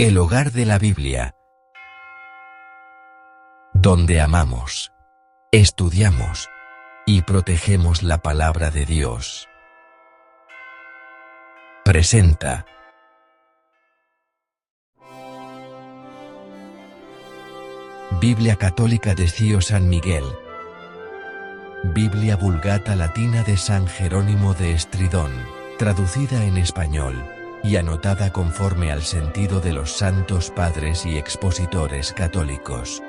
El hogar de la Biblia, donde amamos, estudiamos y protegemos la palabra de Dios. Presenta Biblia Católica de Cío San Miguel, Biblia Vulgata Latina de San Jerónimo de Estridón, traducida en español y anotada conforme al sentido de los santos padres y expositores católicos,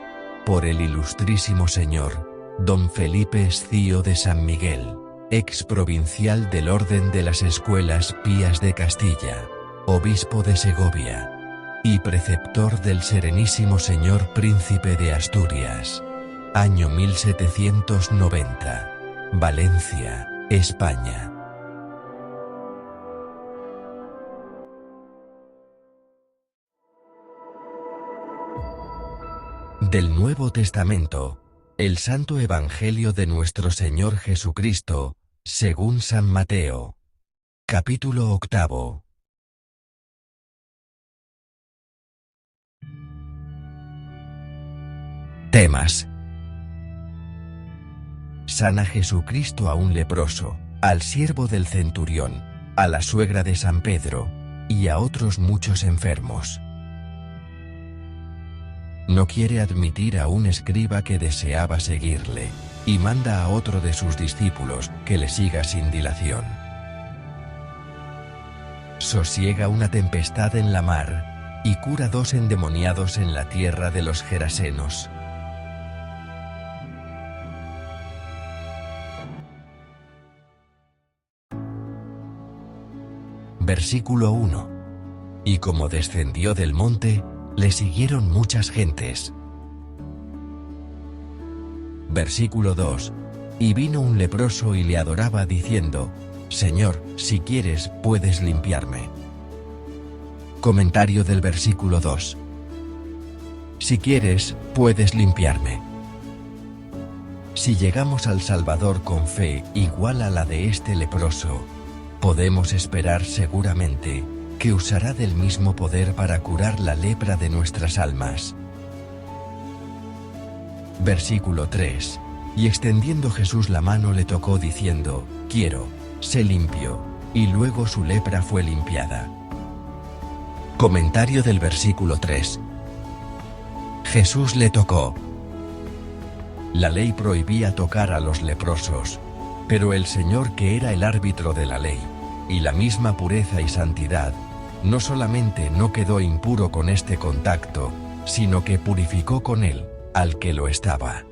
por el ilustrísimo señor don Felipe Escío de San Miguel, ex provincial del Orden de las Escuelas Pías de Castilla, obispo de Segovia, y preceptor del Serenísimo Señor Príncipe de Asturias, año 1790, Valencia, España. Del Nuevo Testamento, el Santo Evangelio de nuestro Señor Jesucristo, según San Mateo. Capítulo 8. Temas. Sana Jesucristo a un leproso, al siervo del centurión, a la suegra de San Pedro, y a otros muchos enfermos. No quiere admitir a un escriba que deseaba seguirle, y manda a otro de sus discípulos que le siga sin dilación. Sosiega una tempestad en la mar, y cura 2 endemoniados en la tierra de los Gerasenos. Versículo 1. Y como descendió del monte, le siguieron muchas gentes. Versículo 2. Y vino un leproso y le adoraba diciendo: Señor, si quieres, puedes limpiarme. Comentario del versículo 2. Si quieres, puedes limpiarme. Si llegamos al Salvador con fe igual a la de este leproso, podemos esperar seguramente que usará del mismo poder para curar la lepra de nuestras almas. Versículo 3. Y extendiendo Jesús la mano le tocó diciendo: Quiero, sé limpio, y luego su lepra fue limpiada. Comentario del versículo 3. Jesús le tocó. La ley prohibía tocar a los leprosos, pero el Señor, que era el árbitro de la ley, y la misma pureza y santidad, no solamente no quedó impuro con este contacto, sino que purificó con él al que lo estaba.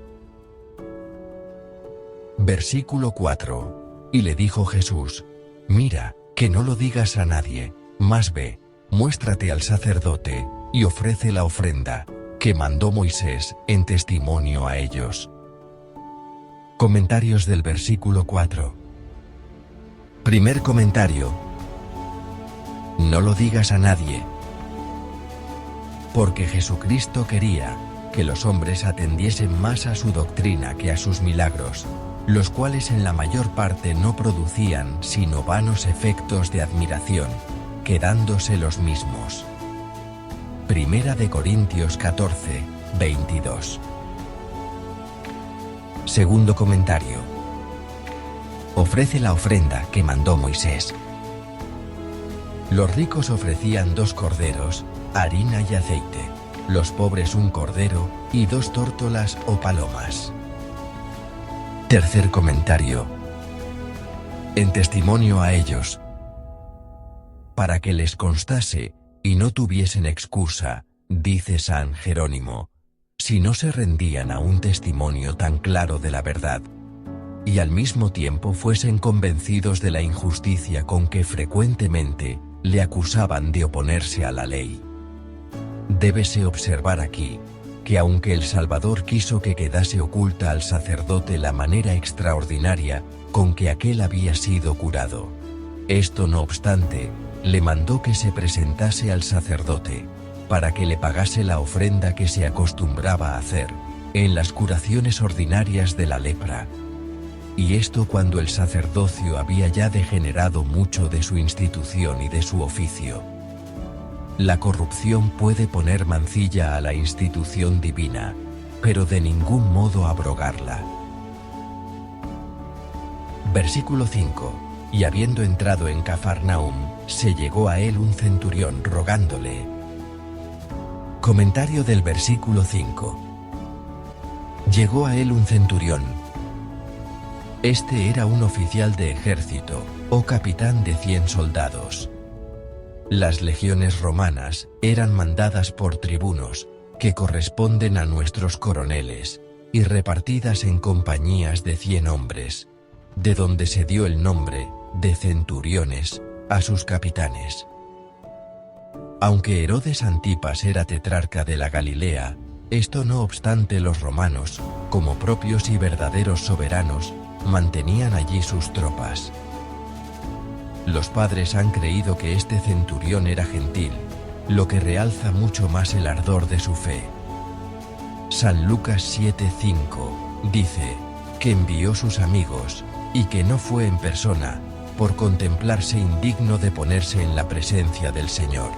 Versículo 4. Y le dijo Jesús: Mira, que no lo digas a nadie, mas ve, muéstrate al sacerdote, y ofrece la ofrenda que mandó Moisés en testimonio a ellos. Comentarios del versículo 4. Primer comentario. No lo digas a nadie. Porque Jesucristo quería que los hombres atendiesen más a su doctrina que a sus milagros, los cuales en la mayor parte no producían sino vanos efectos de admiración, quedándose los mismos. Primera de Corintios 14, 22. Segundo comentario. Ofrece la ofrenda que mandó Moisés. Los ricos ofrecían 2 corderos, harina y aceite, los pobres 1 cordero y 2 tórtolas o palomas. Tercer comentario. En testimonio a ellos, para que les constase y no tuviesen excusa, dice San Jerónimo, si no se rendían a un testimonio tan claro de la verdad, y al mismo tiempo fuesen convencidos de la injusticia con que frecuentemente le acusaban de oponerse a la ley. Débese observar aquí, que aunque el Salvador quiso que quedase oculta al sacerdote la manera extraordinaria con que aquel había sido curado, esto no obstante, le mandó que se presentase al sacerdote, para que le pagase la ofrenda que se acostumbraba a hacer en las curaciones ordinarias de la lepra. Y esto cuando el sacerdocio había ya degenerado mucho de su institución y de su oficio. La corrupción puede poner mancilla a la institución divina, pero de ningún modo abrogarla. Versículo 5. Y habiendo entrado en Cafarnaum, se llegó a él un centurión rogándole. Comentario del versículo 5. Llegó a él un centurión. Este era un oficial de ejército, o capitán de 100 soldados. Las legiones romanas eran mandadas por tribunos, que corresponden a nuestros coroneles, y repartidas en compañías de 100 hombres, de donde se dio el nombre de centuriones a sus capitanes. Aunque Herodes Antipas era tetrarca de la Galilea, esto no obstante los romanos, como propios y verdaderos soberanos, mantenían allí sus tropas. Los padres han creído que este centurión era gentil, lo que realza mucho más el ardor de su fe. San Lucas 7:5 dice que envió sus amigos y que no fue en persona, por contemplarse indigno de ponerse en la presencia del Señor,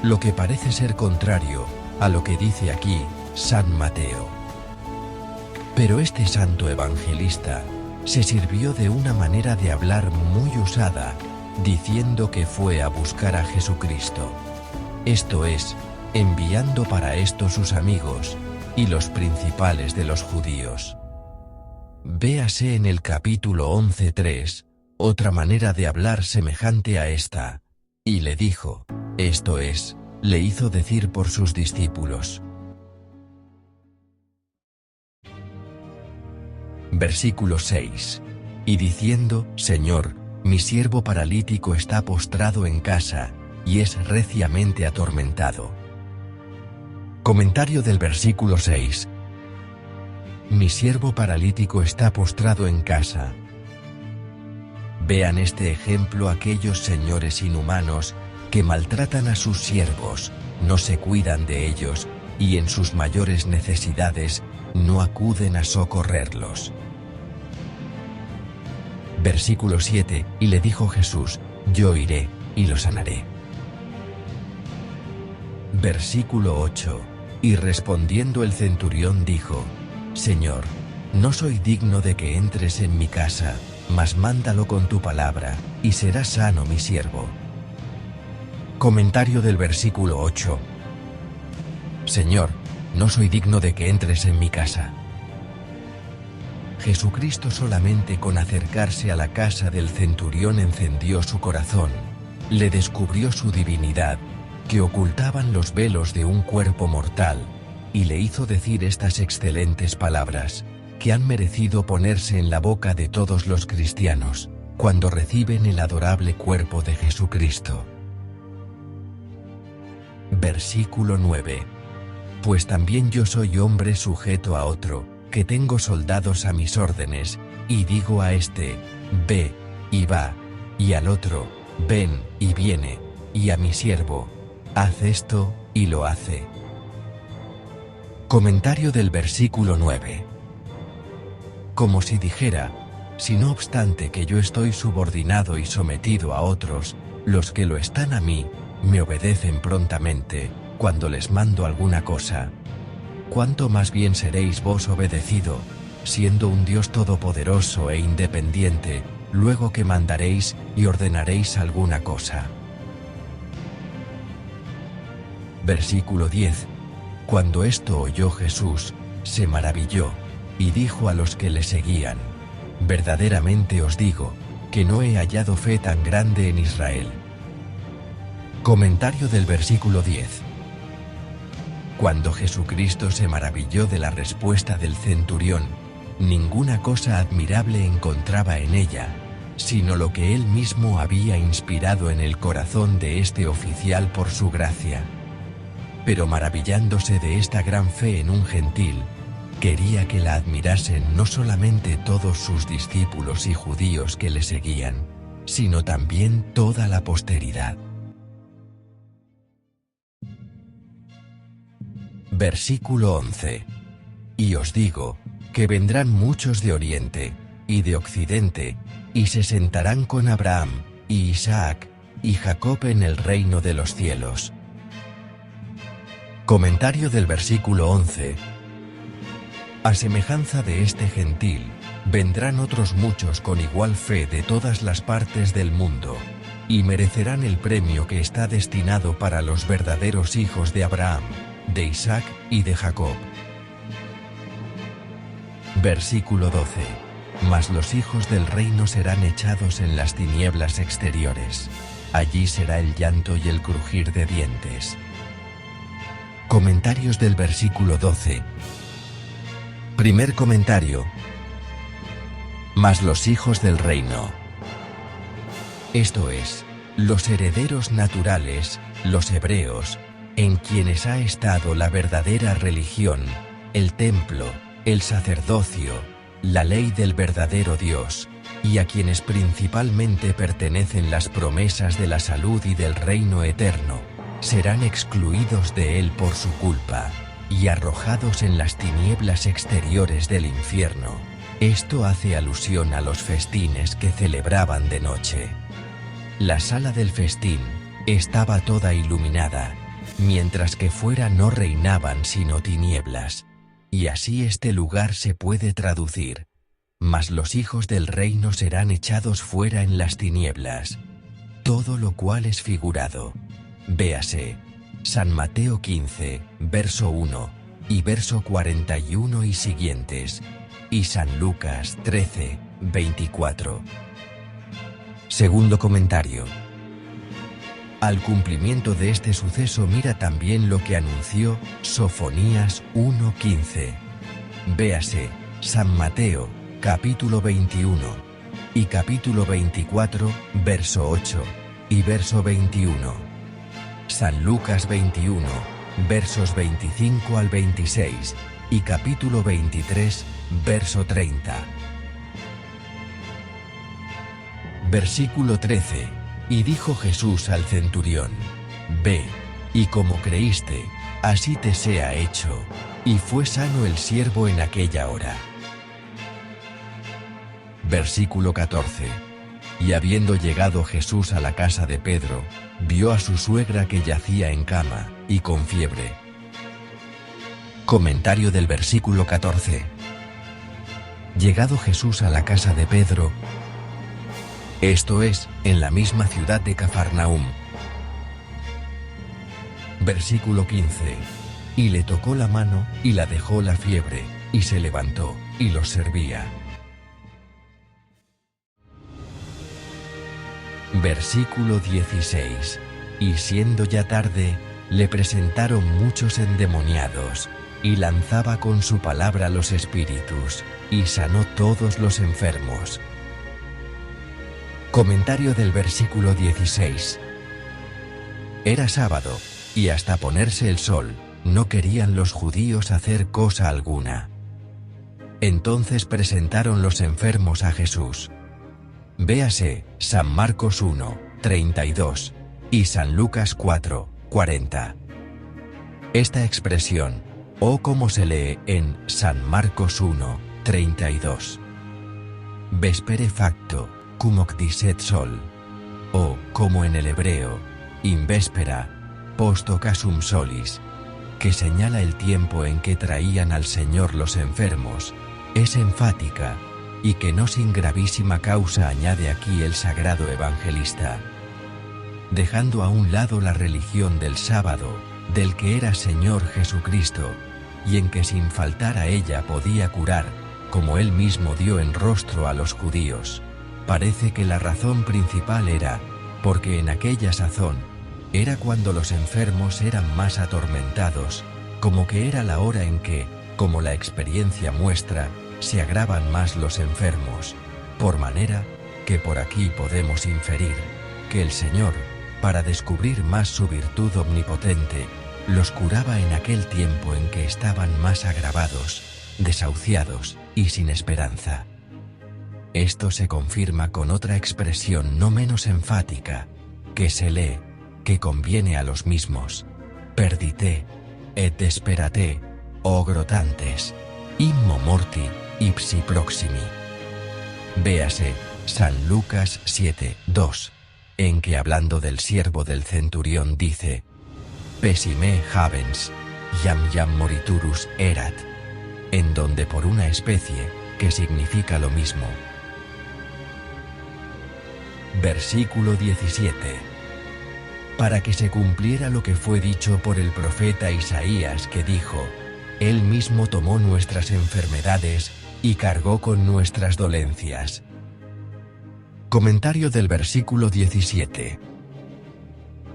lo que parece ser contrario a lo que dice aquí San Mateo. Pero este santo evangelista se sirvió de una manera de hablar muy usada, diciendo que fue a buscar a Jesucristo, esto es, enviando para esto sus amigos y los principales de los judíos. Véase en el capítulo 11:3, otra manera de hablar semejante a esta, y le dijo, esto es, le hizo decir por sus discípulos. Versículo 6. Y diciendo, Señor, mi siervo paralítico está postrado en casa, y es reciamente atormentado. Comentario del versículo 6. Mi siervo paralítico está postrado en casa. Vean este ejemplo aquellos señores inhumanos que maltratan a sus siervos, no se cuidan de ellos, y en sus mayores necesidades no acuden a socorrerlos. Versículo 7, y le dijo Jesús, yo iré, y lo sanaré. Versículo 8, y respondiendo el centurión dijo, Señor, no soy digno de que entres en mi casa, mas mándalo con tu palabra, y será sano mi siervo. Comentario del versículo 8. Señor, no soy digno de que entres en mi casa. Jesucristo solamente con acercarse a la casa del centurión encendió su corazón, le descubrió su divinidad, que ocultaban los velos de un cuerpo mortal, y le hizo decir estas excelentes palabras, que han merecido ponerse en la boca de todos los cristianos, cuando reciben el adorable cuerpo de Jesucristo. Versículo 9. Pues también yo soy hombre sujeto a otro, que tengo soldados a mis órdenes, y digo a este, ve, y va, y al otro, ven, y viene, y a mi siervo, haz esto, y lo hace. Comentario del versículo 9. Como si dijera, si no obstante que yo estoy subordinado y sometido a otros, los que lo están a mí, me obedecen prontamente, cuando les mando alguna cosa. ¿Cuánto más bien seréis vos obedecido, siendo un Dios todopoderoso e independiente, luego que mandaréis y ordenaréis alguna cosa? Versículo 10. Cuando esto oyó Jesús, se maravilló, y dijo a los que le seguían, verdaderamente os digo, que no he hallado fe tan grande en Israel. Comentario del versículo 10. Cuando Jesucristo se maravilló de la respuesta del centurión, ninguna cosa admirable encontraba en ella, sino lo que él mismo había inspirado en el corazón de este oficial por su gracia. Pero maravillándose de esta gran fe en un gentil, quería que la admirasen no solamente todos sus discípulos y judíos que le seguían, sino también toda la posteridad. Versículo 11. Y os digo, que vendrán muchos de oriente, y de occidente, y se sentarán con Abraham, y Isaac, y Jacob en el reino de los cielos. Comentario del versículo 11. A semejanza de este gentil, vendrán otros muchos con igual fe de todas las partes del mundo, y merecerán el premio que está destinado para los verdaderos hijos de Abraham, de Isaac y de Jacob. Versículo 12. Mas los hijos del reino serán echados en las tinieblas exteriores. Allí será el llanto y el crujir de dientes. Comentarios del versículo 12. Primer comentario. Mas los hijos del reino. Esto es, los herederos naturales, los hebreos, en quienes ha estado la verdadera religión, el templo, el sacerdocio, la ley del verdadero Dios, y a quienes principalmente pertenecen las promesas de la salud y del reino eterno, serán excluidos de él por su culpa, y arrojados en las tinieblas exteriores del infierno. Esto hace alusión a los festines que celebraban de noche. La sala del festín estaba toda iluminada, mientras que fuera no reinaban sino tinieblas. Y así este lugar se puede traducir: mas los hijos del reino serán echados fuera en las tinieblas. Todo lo cual es figurado. Véase San Mateo 15, verso 1, y verso 41 y siguientes, y San Lucas 13, 24. Segundo comentario. Al cumplimiento de este suceso mira también lo que anunció Sofonías 1:15. Véase San Mateo, capítulo 21, y capítulo 24, verso 8, y verso 21. San Lucas 21, versos 25 al 26, y capítulo 23, verso 30. Versículo 13. Y dijo Jesús al centurión: Ve, y como creíste, así te sea hecho. Y fue sano el siervo en aquella hora. Versículo 14. Y habiendo llegado Jesús a la casa de Pedro, vio a su suegra que yacía en cama, y con fiebre. Comentario del versículo 14. Llegado Jesús a la casa de Pedro, esto es, en la misma ciudad de Cafarnaúm. Versículo 15. Y le tocó la mano, y la dejó la fiebre, y se levantó, y los servía. Versículo 16. Y siendo ya tarde, le presentaron muchos endemoniados, y lanzaba con su palabra los espíritus, y sanó todos los enfermos. Comentario del versículo 16. Era sábado, y hasta ponerse el sol, no querían los judíos hacer cosa alguna. Entonces presentaron los enfermos a Jesús. Véase San Marcos 1, 32, y San Lucas 4, 40. Esta expresión, o como se lee en San Marcos 1, 32. Vespere facto, cum hoc dicet sol, o, como en el hebreo, in vespera, post occasum solis, que señala el tiempo en que traían al Señor los enfermos, es enfática, y que no sin gravísima causa añade aquí el sagrado evangelista. Dejando a un lado la religión del sábado, del que era Señor Jesucristo, y en que sin faltar a ella podía curar, como él mismo dio en rostro a los judíos, parece que la razón principal era, porque en aquella sazón, era cuando los enfermos eran más atormentados, como que era la hora en que, como la experiencia muestra, se agravan más los enfermos, por manera que por aquí podemos inferir que el Señor, para descubrir más su virtud omnipotente, los curaba en aquel tiempo en que estaban más agravados, desahuciados y sin esperanza. Esto se confirma con otra expresión no menos enfática, que se lee, que conviene a los mismos: perdite, et desperate, o grotantes, immo morti, ipsi proximi. Véase San Lucas 7, 2, en que hablando del siervo del centurión dice: Pesime habens, Yam moriturus erat, en donde por una especie, que significa lo mismo. Versículo 17. Para que se cumpliera lo que fue dicho por el profeta Isaías, que dijo: Él mismo tomó nuestras enfermedades y cargó con nuestras dolencias. Comentario del versículo 17.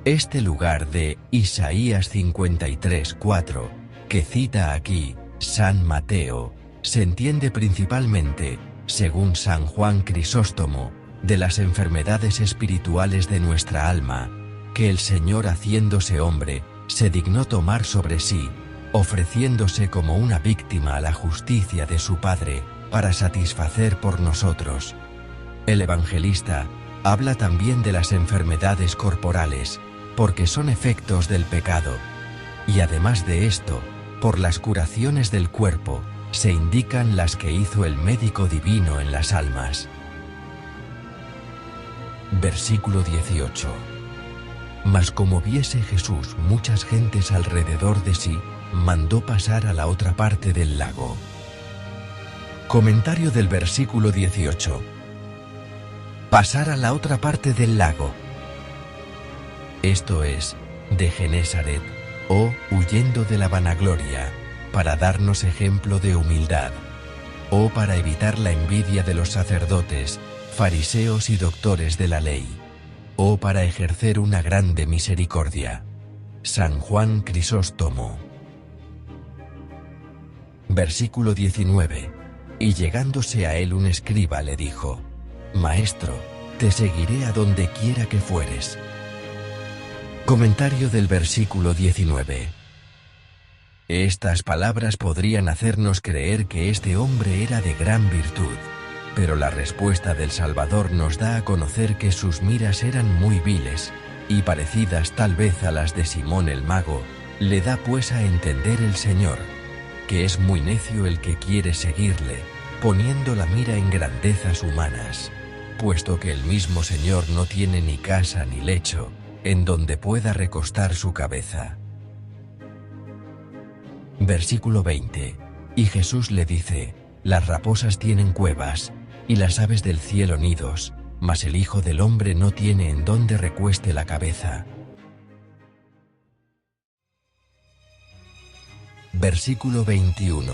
Este lugar de Isaías 53:4, que cita aquí San Mateo, se entiende principalmente, según San Juan Crisóstomo, de las enfermedades espirituales de nuestra alma, que el Señor, haciéndose hombre, se dignó tomar sobre sí, ofreciéndose como una víctima a la justicia de su Padre, para satisfacer por nosotros. El evangelista habla también de las enfermedades corporales, porque son efectos del pecado, y además de esto, por las curaciones del cuerpo, se indican las que hizo el médico divino en las almas. Versículo 18. Mas como viese Jesús muchas gentes alrededor de sí, mandó pasar a la otra parte del lago. Comentario del versículo 18. Pasar a la otra parte del lago. Esto es, de Genesaret, o huyendo de la vanagloria, para darnos ejemplo de humildad, o para evitar la envidia de los sacerdotes, fariseos y doctores de la ley, o para ejercer una grande misericordia. San Juan Crisóstomo. Versículo 19. Y llegándose a él un escriba le dijo: Maestro, te seguiré a donde quiera que fueres. Comentario del versículo 19. Estas palabras podrían hacernos creer que este hombre era de gran virtud, pero la respuesta del Salvador nos da a conocer que sus miras eran muy viles, y parecidas tal vez a las de Simón el mago. Le da pues a entender el Señor, que es muy necio el que quiere seguirle, poniendo la mira en grandezas humanas, puesto que el mismo Señor no tiene ni casa ni lecho, en donde pueda recostar su cabeza. Versículo 20. Y Jesús le dice: Las raposas tienen cuevas, y las aves del cielo nidos, mas el Hijo del Hombre no tiene en donde recueste la cabeza. Versículo 21.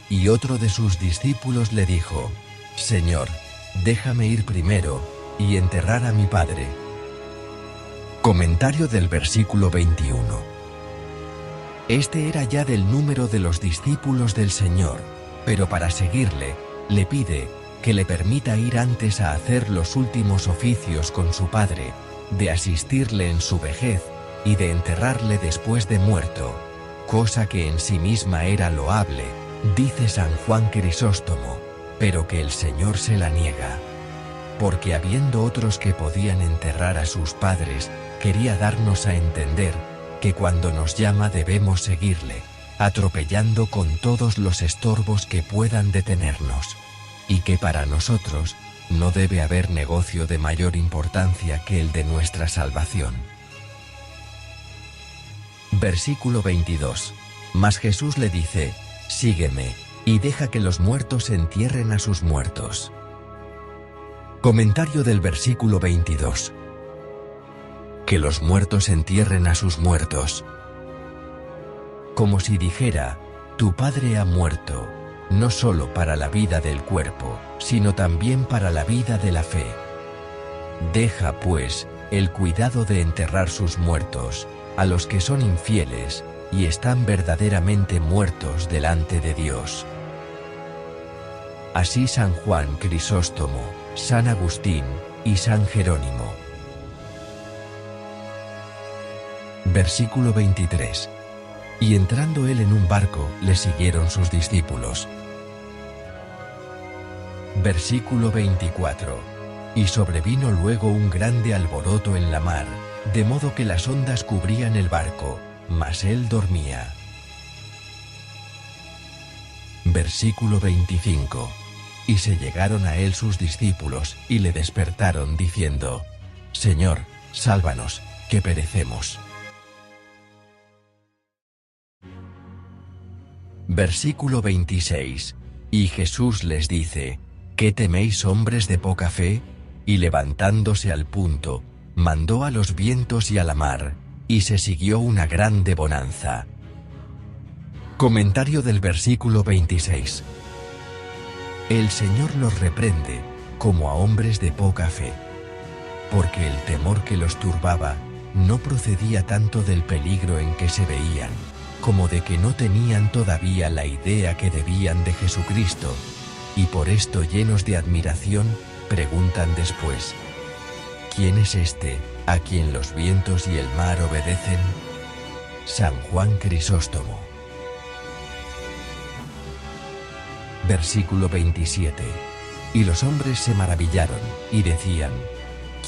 Y otro de sus discípulos le dijo: Señor, déjame ir primero, y enterrar a mi Padre. Comentario del versículo 21. Este era ya del número de los discípulos del Señor, pero para seguirle, le pide que le permita ir antes a hacer los últimos oficios con su Padre, de asistirle en su vejez y de enterrarle después de muerto, cosa que en sí misma era loable, dice San Juan Crisóstomo, pero que el Señor se la niega. Porque habiendo otros que podían enterrar a sus padres, quería darnos a entender que cuando nos llama debemos seguirle, atropellando con todos los estorbos que puedan detenernos, y que para nosotros no debe haber negocio de mayor importancia que el de nuestra salvación. Versículo 22. Mas Jesús le dice: Sígueme, y deja que los muertos entierren a sus muertos. Comentario del versículo 22. Que los muertos entierren a sus muertos. Como si dijera: tu padre ha muerto, no solo para la vida del cuerpo, sino también para la vida de la fe. Deja, pues, el cuidado de enterrar sus muertos, a los que son infieles, y están verdaderamente muertos delante de Dios. Así San Juan Crisóstomo, San Agustín y San Jerónimo. Versículo 23. Y entrando él en un barco, le siguieron sus discípulos. Versículo 24. Y sobrevino luego un grande alboroto en la mar, de modo que las ondas cubrían el barco, mas él dormía. Versículo 25. Y se llegaron a él sus discípulos, y le despertaron diciendo: Señor, sálvanos, que perecemos. Versículo 26. Y Jesús les dice: ¿Qué teméis, hombres de poca fe? Y levantándose al punto, mandó a los vientos y a la mar, y se siguió una grande bonanza. Comentario del versículo 26. El Señor los reprende, como a hombres de poca fe, porque el temor que los turbaba no procedía tanto del peligro en que se veían, como de que no tenían todavía la idea que debían de Jesucristo, y por esto, llenos de admiración, preguntan después: ¿quién es este, a quien los vientos y el mar obedecen? San Juan Crisóstomo. Versículo 27. Y los hombres se maravillaron, y decían: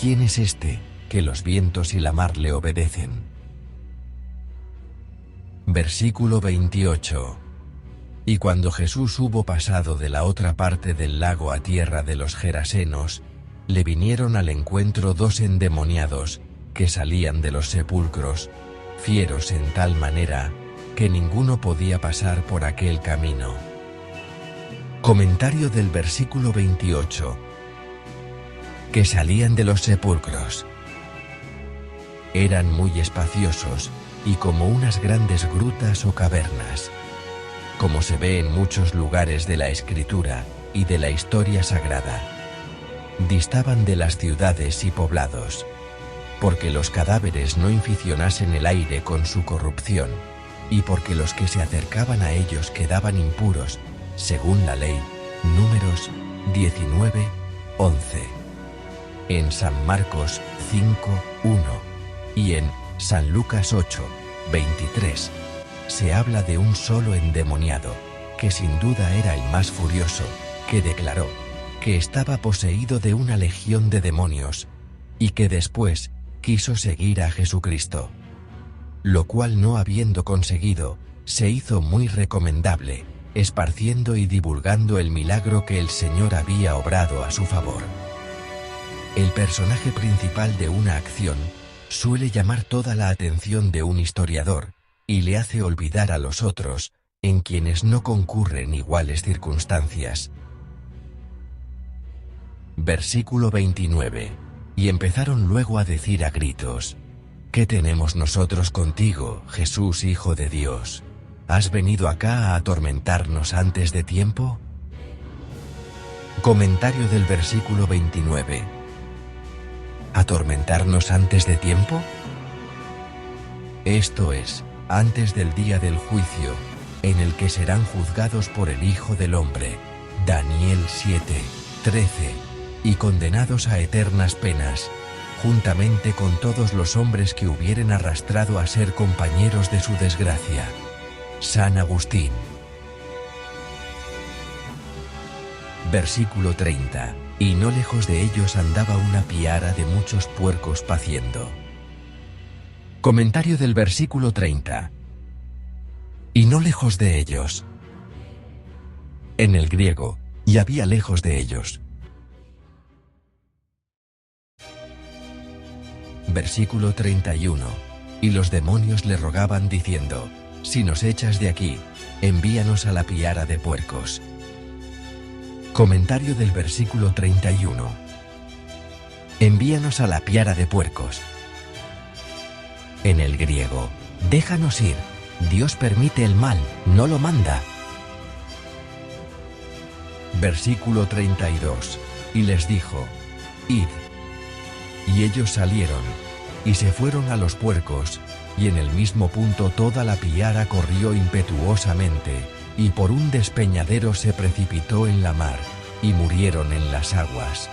¿quién es este, que los vientos y la mar le obedecen? Versículo 28. Y cuando Jesús hubo pasado de la otra parte del lago a tierra de los Gerasenos, le vinieron al encuentro dos endemoniados, que salían de los sepulcros, fieros en tal manera, que ninguno podía pasar por aquel camino. Comentario del versículo 28. Que salían de los sepulcros. Eran muy espaciosos, y como unas grandes grutas o cavernas, como se ve en muchos lugares de la Escritura y de la historia sagrada. Distaban de las ciudades y poblados, porque los cadáveres no inficionasen el aire con su corrupción, y porque los que se acercaban a ellos quedaban impuros, según la ley. Números 19:11. En San Marcos 5:1 y en San Lucas 8:23 se habla de un solo endemoniado, que sin duda era el más furioso, que declaró que estaba poseído de una legión de demonios, y que después quiso seguir a Jesucristo, lo cual, no habiendo conseguido, se hizo muy recomendable, esparciendo y divulgando el milagro que el Señor había obrado a su favor. El personaje principal de una acción suele llamar toda la atención de un historiador, y le hace olvidar a los otros, en quienes no concurren iguales circunstancias. Versículo 29. Y empezaron luego a decir a gritos: ¿qué tenemos nosotros contigo, Jesús, Hijo de Dios? ¿Has venido acá a atormentarnos antes de tiempo? Comentario del versículo 29. ¿Atormentarnos antes de tiempo? Esto es, antes del día del juicio, en el que serán juzgados por el Hijo del Hombre, Daniel 7:13, y condenados a eternas penas, juntamente con todos los hombres que hubieren arrastrado a ser compañeros de su desgracia. San Agustín. Versículo 30. Y no lejos de ellos andaba una piara de muchos puercos paciendo. Comentario del versículo 30. Y no lejos de ellos. En el griego, y había lejos de ellos. Versículo 31. Y los demonios le rogaban diciendo: si nos echas de aquí, envíanos a la piara de puercos. Comentario del versículo 31. Envíanos a la piara de puercos. En el griego, déjanos ir, Dios permite el mal, no lo manda. Versículo 32. Y les dijo: id. Y ellos salieron, y se fueron a los puercos, y en el mismo punto toda la piara corrió impetuosamente, y por un despeñadero se precipitó en la mar, y murieron en las aguas.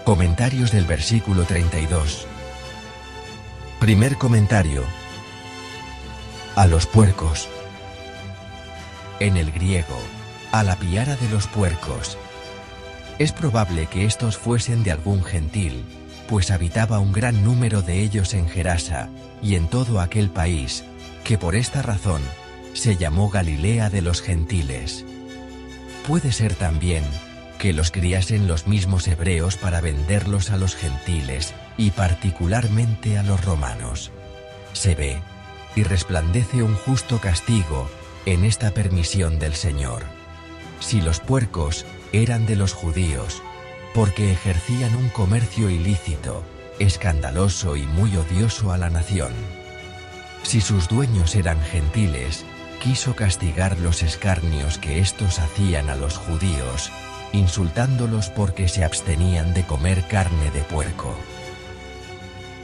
Comentarios del versículo 32. Primer comentario. A los puercos. En el griego, a la piara de los puercos. Es probable que estos fuesen de algún gentil, pues habitaba un gran número de ellos en Gerasa, y en todo aquel país, que por esta razón se llamó Galilea de los gentiles. Puede ser también que los criasen los mismos hebreos para venderlos a los gentiles, y particularmente a los romanos. Se ve, y resplandece un justo castigo, en esta permisión del Señor. Si los puercos eran de los judíos, porque ejercían un comercio ilícito, escandaloso y muy odioso a la nación. Si sus dueños eran gentiles, quiso castigar los escarnios que éstos hacían a los judíos, insultándolos porque se abstenían de comer carne de puerco.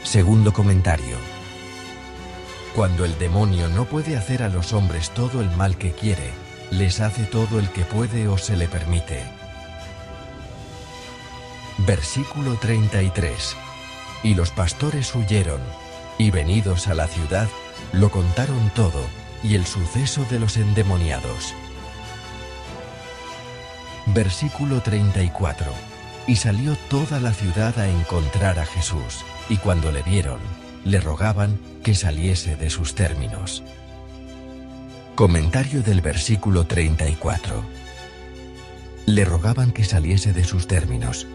Segundo comentario. Cuando el demonio no puede hacer a los hombres todo el mal que quiere, les hace todo el que puede o se le permite. Versículo 33. Y los pastores huyeron, y venidos a la ciudad, lo contaron todo, y el suceso de los endemoniados. Versículo 34. Y salió toda la ciudad a encontrar a Jesús, y cuando le vieron, le rogaban que saliese de sus términos. Comentario del versículo 34. Le rogaban que saliese de sus términos.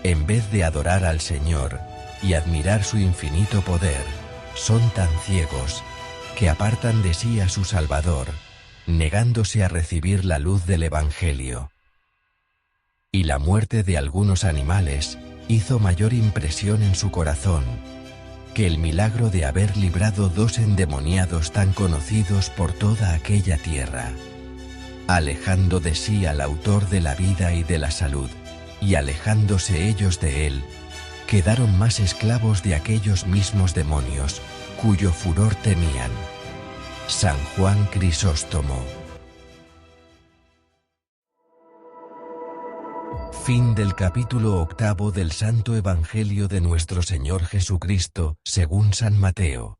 En vez de adorar al Señor y admirar su infinito poder, son tan ciegos que apartan de sí a su Salvador, negándose a recibir la luz del Evangelio. Y la muerte de algunos animales hizo mayor impresión en su corazón que el milagro de haber librado 2 endemoniados tan conocidos por toda aquella tierra, alejando de sí al autor de la vida y de la salud, y alejándose ellos de él, quedaron más esclavos de aquellos mismos demonios, cuyo furor temían. San Juan Crisóstomo. Fin del capítulo 8 del Santo Evangelio de nuestro Señor Jesucristo, según San Mateo.